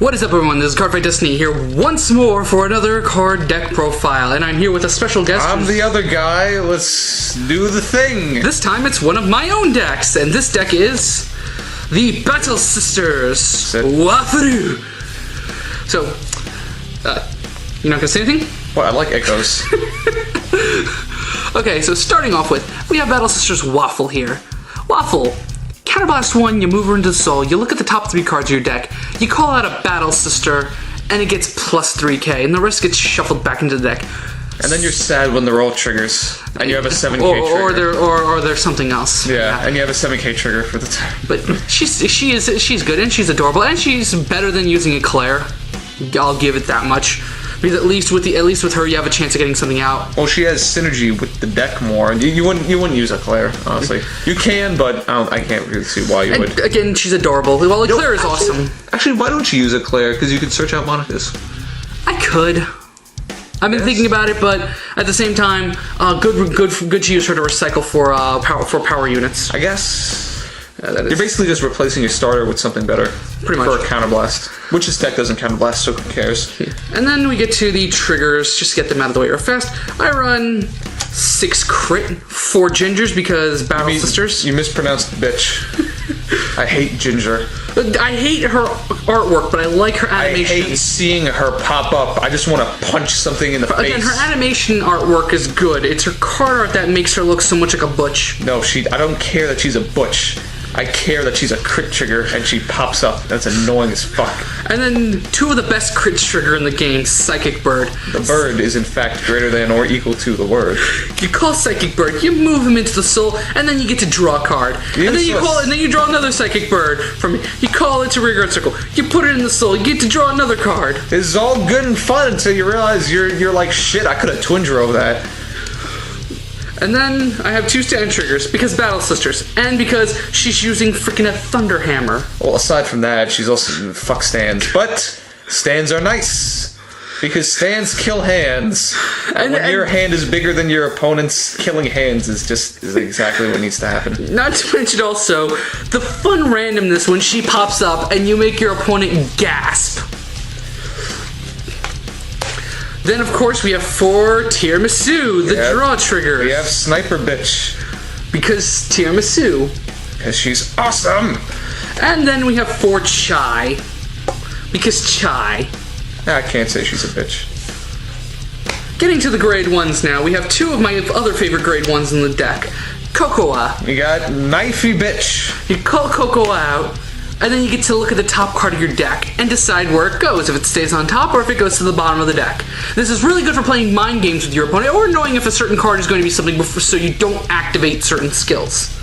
What is up, everyone? This is Cardfight Destiny here once more for another card deck profile, and I'm here with a special guest. I'm the other guy. Let's do the thing. This time it's one of my own decks, and this deck is the Battle Sisters Waffle. So, you're not gonna say anything? Well, I like echoes. Okay, so starting off with, we have Battle Sisters Waffle here. Waffle. Counterblast 1, you move her into the soul, you look at the top 3 cards of your deck, you call out a Battle Sister, and it gets plus 3k, and the rest gets shuffled back into the deck. And then you're sad when the roll triggers, and you have a 7k trigger. Or there's something else. Yeah, and you have a 7k trigger for the time. But she's good, and she's adorable, and she's better than using a Claire. I'll give it that much. Because at least with her, you have a chance of getting something out. Well, she has synergy with the deck more. You wouldn't use a Claire, honestly. You can, but I can't really see why you would. Again, she's adorable. Well, Claire is awesome. Actually, why don't you use a Claire? Because you can search out Monakas. I could. I've been thinking about it, but at the same time, good to use her to recycle for power units. I guess. You're basically just replacing your starter with something better. Pretty much. For a counterblast. Which this deck doesn't counterblast, so who cares? Yeah. And then we get to the triggers, just to get them out of the way real fast. I run 6 crit, 4 gingers because Battle Sisters. You mispronounced bitch. I hate Ginger. I hate her artwork, but I like her animation. I hate seeing her pop up. I just want to punch something in the face. Again, her animation artwork is good. It's her card art that makes her look so much like a butch. No, I don't care that she's a butch. I care that she's a crit trigger and she pops up. That's annoying as fuck. And then 2 of the best crit trigger in the game, Psychic Bird. The bird is in fact greater than or equal to the word. You call Psychic Bird, you move him into the soul, and then you get to draw a card. And then you call it, and then you draw another Psychic Bird from it. You call it to Rearguard Circle. You put it in the soul, you get to draw another card. This is all good and fun until you realize you're like, shit, I could have twin drove that. And then I have 2 stand triggers, because Battle Sisters, and because she's using freaking a Thunder Hammer. Well, aside from that, she's also fuck stands. But stands are nice, because stands kill hands. And when your hand is bigger than your opponent's, killing hands is exactly what needs to happen. Not to mention also, the fun randomness when she pops up and you make your opponent gasp. Then, of course, we have 4 Tiramisu, the draw triggers. We have Sniper Bitch. Because Tiramisu. Because she's awesome. And then we have 4 Chai. Because Chai. I can't say she's a bitch. Getting to the grade 1s now, we have 2 of my other favorite grade 1s in the deck. Cocotte. We got Knifey Bitch. You call Cocotte out, and then you get to look at the top card of your deck and decide where it goes, if it stays on top or if it goes to the bottom of the deck. This is really good for playing mind games with your opponent or knowing if a certain card is going to be something before, so you don't activate certain skills.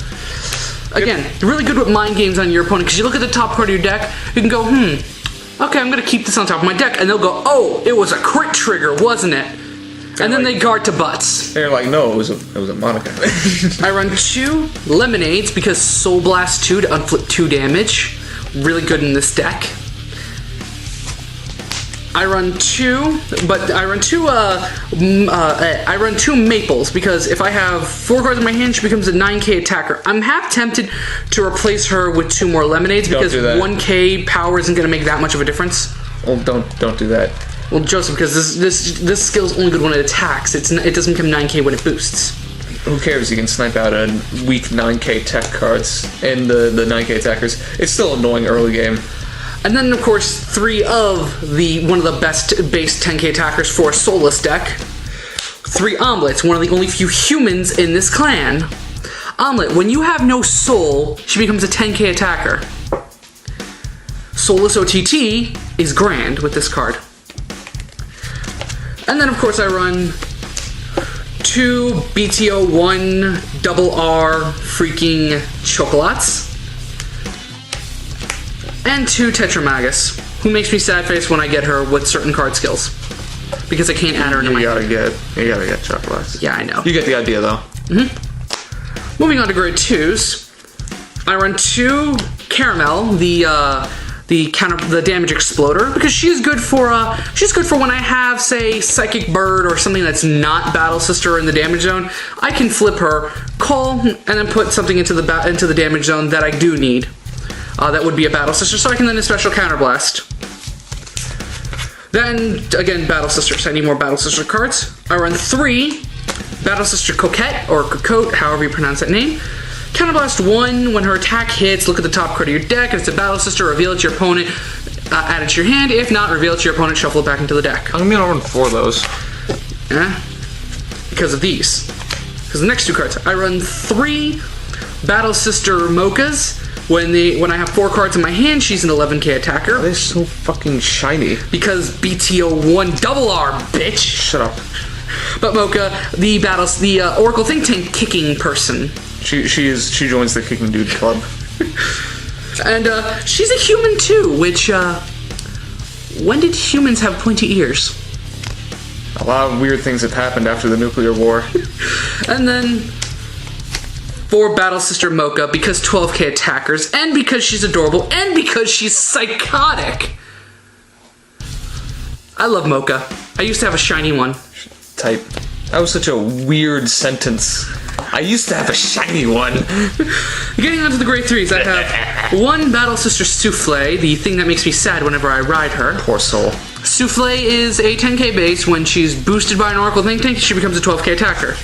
Again, really good with mind games on your opponent because you look at the top card of your deck, you can go, okay, I'm going to keep this on top of my deck, and they'll go, oh, it was a crit trigger, wasn't it? And then they guard to butts. They're like, no, it was a Monica. I run 2 Lemonades because Soul Blast 2 to unflip 2 damage. Really good in this deck. I run 2 Maples because if I have 4 cards in my hand, she becomes a 9k attacker. I'm half tempted to replace her with 2 more Lemonades because 1k power isn't going to make that much of a difference. Well, don't do that. Well, Joseph, because this skill is only good when it attacks. It doesn't become 9k when it boosts. Who cares? You can snipe out a weak 9k tech cards and the 9k attackers. It's still annoying early game. And then, of course, 3 of one of the best base 10k attackers for a soulless deck. 3 Omelets, one of the only few humans in this clan. Omelet, when you have no soul, she becomes a 10k attacker. Soulless OTT is grand with this card. And then, of course, I run 2 BTO 1 RR freaking Chocolates. And 2 Tetra Magus, who makes me sad face when I get her with certain card skills. Because I can't add her into my hand. You gotta get Chocolates. Yeah, I know. You get the idea, though. Moving on to grade 2s, I run 2 Caramel, the damage exploder, because she's good for when I have, say, Psychic Bird or something that's not Battle Sister in the damage zone. I can flip her, call, and then put something into the damage zone that I do need. That would be a Battle Sister, so I can then a special Counterblast. Then, again, Battle Sisters. I need more Battle Sister cards. I run 3 Battle Sister Coquette, or Cocotte, however you pronounce that name. Counterblast 1, when her attack hits, look at the top card of your deck. If it's a Battle Sister, reveal it to your opponent, add it to your hand. If not, reveal it to your opponent, shuffle it back into the deck. I'm gonna run 4 of those. Yeah? Because of these. Because the next 2 cards. I run 3 Battle Sister Mochas. When I have 4 cards in my hand, she's an 11k attacker. They're so fucking shiny. Because BTO1 double R, bitch! Shut up. But Mocha, the Oracle Think Tank kicking person. She joins the Kicking Dude Club. And she's a human too, which when did humans have pointy ears? A lot of weird things have happened after the nuclear war. And then 4 Battle Sister Mocha, because 12k attackers, and because she's adorable, and because she's psychotic. I love Mocha. I used to have a shiny one. Type. That was such a weird sentence. I used to have a shiny one. Getting on to the grade 3s, I have 1 Battle Sister Souffle, the thing that makes me sad whenever I ride her. Poor soul. Souffle is a 10k base. When she's boosted by an Oracle Think Tank, she becomes a 12k attacker.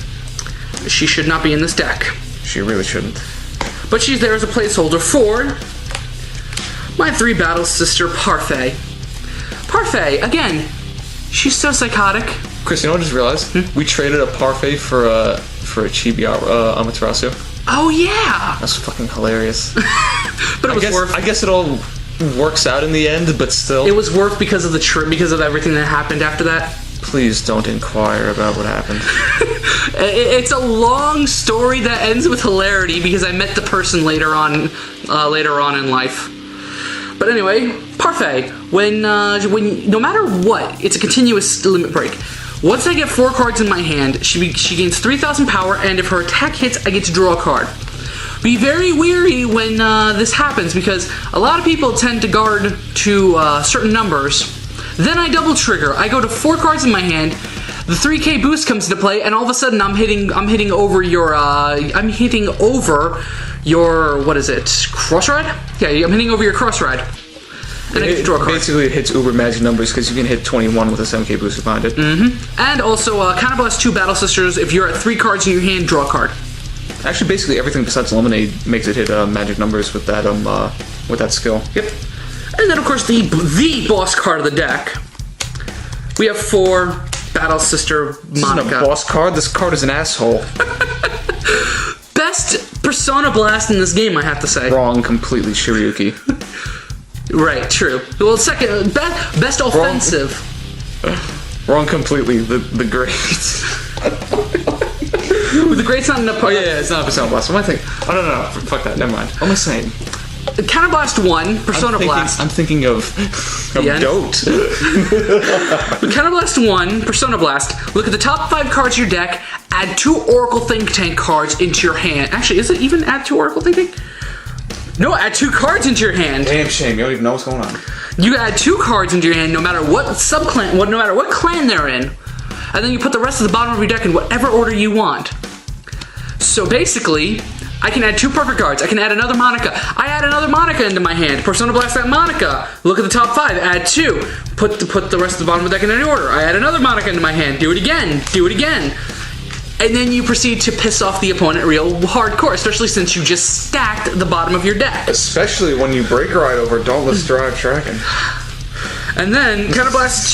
She should not be in this deck. She really shouldn't. But she's there as a placeholder for my 3 Battle Sister Parfait. Parfait, again, she's so psychotic. Chris, you know what I just realized? We traded a Parfait for a Chibi Amaterasu. Oh yeah! That's fucking hilarious. But it was worth. I guess it all works out in the end, but still. It was worth because of the trip, because of everything that happened after that. Please don't inquire about what happened. It's a long story that ends with hilarity because I met the person later on in life. But anyway, Parfait. When no matter what, it's a continuous limit break. Once I get 4 cards in my hand, she gains 3,000 power, and if her attack hits, I get to draw a card. Be very weary when this happens, because a lot of people tend to guard to certain numbers. Then I double trigger. I go to 4 cards in my hand. The 3k boost comes into play, and all of a sudden I'm hitting over your what is it? Cross ride? Yeah, I'm hitting over your cross ride. And I get to draw a card. Basically, it hits uber magic numbers because you can hit 21 with a 7k boost behind it. And also, Counterblast 2 Battle Sisters. If you're at 3 cards in your hand, draw a card. Actually, basically everything besides Lemonade makes it hit magic numbers with that skill. Yep. And then, of course, the boss card of the deck. We have 4 Battle Sister Monaka. This isn't a boss card. This card is an asshole. Best Persona Blast in this game, I have to say. Wrong, completely, Shiryuki. Right, true. Well, second, best offensive. Wrong completely. The great. The great's not enough. Oh yeah, it's not a Persona Blast. What am I thinking? Oh no, fuck that. Never mind. What am I saying? Counterblast 1, Persona Blast. I'm thinking of Dote. Counterblast 1, Persona Blast. Look at the top 5 cards of your deck. Add 2 Oracle Think Tank cards into your hand. Actually, is it even add 2 Oracle Think Tank? No, add 2 cards into your hand. Damn shame. You don't even know what's going on. You add 2 cards into your hand, no matter what subclan, no matter what clan they're in, and then you put the rest of the bottom of your deck in whatever order you want. So basically, I can add 2 perfect cards. I can add another Monaka. I add another Monaka into my hand. Persona Blast that Monaka. Look at the top 5. Add 2. Put the rest of the bottom of the deck in any order. I add another Monaka into my hand. Do it again. Do it again. And then you proceed to piss off the opponent real hardcore, especially since you just stacked the bottom of your deck. Especially when you break ride over Dauntless Drive Dragon. And then Counterblast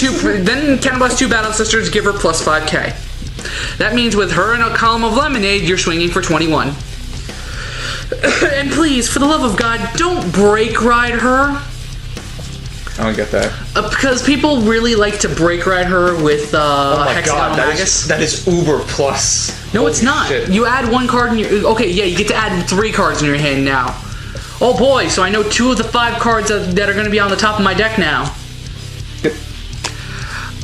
2 Battle Sisters give her plus 5k. That means with her and a column of Lemonade, you're swinging for 21. And please, for the love of God, don't break ride her. I don't get that. Because people really like to break ride her with Hexagonal Magus. That is uber plus. No, it's not. Shit. You add 1 card in your... Okay, yeah, you get to add 3 cards in your hand now. Oh boy, so I know 2 of the 5 cards that are going to be on the top of my deck now. Yep.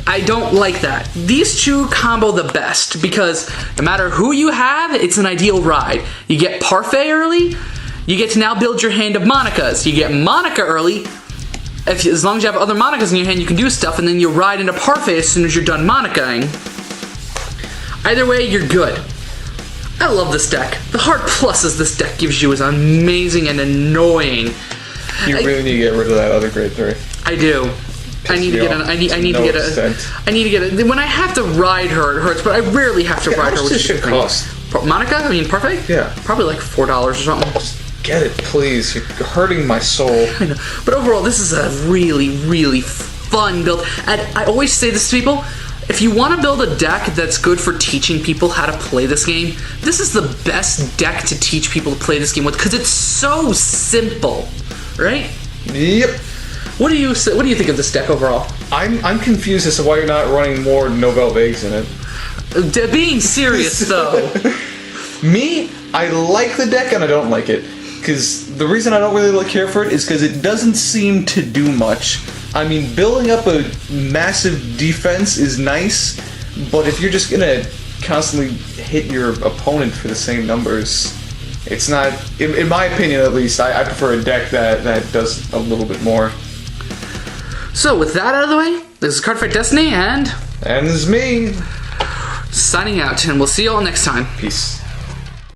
I don't like that. These 2 combo the best because no matter who you have, it's an ideal ride. You get Parfait early, you get to now build your hand of Monakas. You get Monaka early. As long as you have other Monakas in your hand, you can do stuff, and then you ride into Parfait as soon as you're done Monakaing. Either way, you're good. I love this deck. The hard pluses this deck gives you is amazing and annoying. You really need to get rid of that other grade 3. I do. I need to get I need to get a. When I have to ride her, it hurts. But I rarely have to ride her. How much does shit cost? Monaka? I mean, Parfait? Yeah. Probably like $4 or something. Just get it, please. You're hurting my soul. I know. But overall, this is a really, really fun build. And I always say this to people. If you want to build a deck that's good for teaching people how to play this game, this is the best deck to teach people to play this game with because it's so simple, right? Yep. What do you think of this deck overall? I'm confused as to why you're not running more Nobel eggs in it. Being serious though. Me, I like the deck and I don't like it. Because the reason I don't really care for it is because it doesn't seem to do much. I mean, building up a massive defense is nice, but if you're just gonna constantly hit your opponent for the same numbers, it's not, in my opinion at least, I prefer a deck that does a little bit more. So with that out of the way, this is Cardfight Destiny, and this is me. Signing out, and we'll see you all next time. Peace.